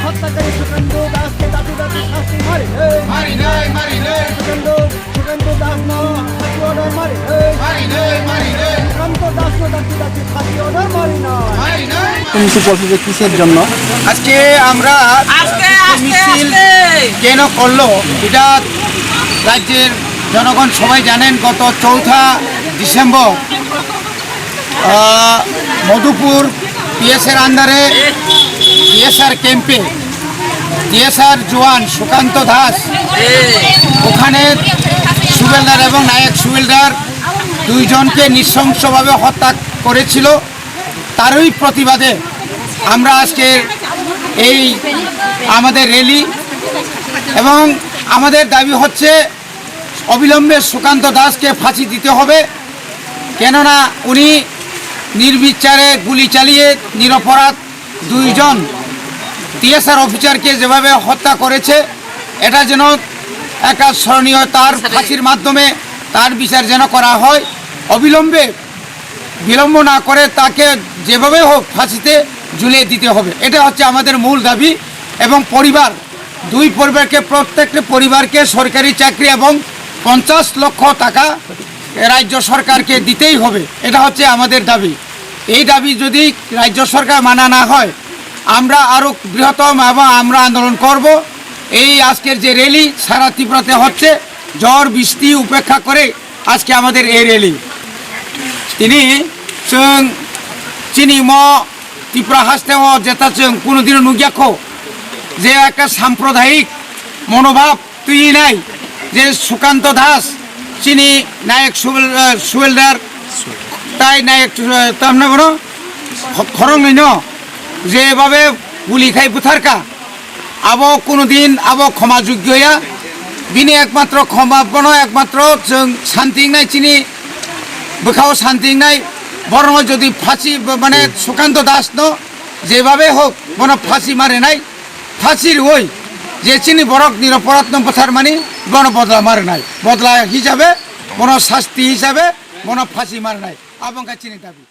হত্যাকারী সুকান্ত দাসকে দাঁতি দাঁতি ফাঁসি মারি সুকান্ত দাস অর্ডার মারি সুকান্ত দাস দাঁতি দাঁতি ফাঁসি অর্ডার মারি না। তুমি কি বলছো যে কিসের জন্য আজকে আমরা মিছিল কেন করলো এটা রাজ্যের জনগণ সবাই জানেন। গত 4 ডিসেম্বর মধুপুর পিএসের আন্ডারে পিএসআর ক্যাম্পে পিএসআর জওয়ান সুকান্ত দাস ওখানে সুবেলদার এবং নায়ক সুবেলদার দুইজনকে নৃশংসভাবে হত্যা করেছিল। তারই প্রতিবাদে আমরা আজকে এই আমাদের র্যালি এবং আমাদের দাবি হচ্ছে অবিলম্বে সুকান্ত দাসকে ফাঁসি দিতে হবে। কেননা উনি নির্বিচারে গুলি চালিয়ে নিরপরাধ দুইজন টিএসআর অফিসারকে যেভাবে হত্যা করেছে এটা যেন একটা স্মরণীয়, তার ফাঁসির মাধ্যমে তার বিচার যেন করা হয়। অবিলম্বে বিলম্ব না করে তাকে যেভাবে হোক ফাঁসিতে ঝুলিয়ে দিতে হবে, এটা হচ্ছে আমাদের মূল দাবি। এবং পরিবার, দুই পরিবারকে, প্রত্যেকটা পরিবারকে সরকারি চাকরি এবং 50 লক্ষ টাকা রাজ্য সরকারকে দিতেই হবে, এটা হচ্ছে আমাদের দাবি। এই দাবি যদি রাজ্য সরকার মানা না হয় আমরা আরও বৃহত্তম এবং আমরা আন্দোলন করব। এই আজকের যে র্যালি সারা ত্রিপুরাতে হচ্ছে, ঝড় বৃষ্টি উপেক্ষা করে আজকে আমাদের এই র্যালি। তিনি চিনি ম ত্রিপুরা হাসতে যেটা কোনোদিনও নুগিয়াখো যে একটা সাম্প্রদায়িক মনোভাব তৈরি নাই, যে সুকান্ত দাস চিনি নায়ক সুবেলদার তাই নায়ক তামনা কোনো খরং ন যেভাবে গুলি খাই বুথারকা আবো কোনোদিন আবো ক্ষমাযোগ্য হইয়া বিনি একমাত্র ক্ষমাপন একমাত্র শান্তি নাই চিনি বোখাও শান্তি নাই। বরং যদি ফাঁসি মানে সুকান্ত দাস যেভাবে হোক মনে ফাঁসি মারে নাই, ফাঁসির ওই যে চিনি বরক নিরপরাধ পথার মানে বন বদলা মারে নাই, বদলা হিসাবে মনে শাস্তি হিসাবে মনে ফাঁসি মারে নাই এবং চিনি দাবি।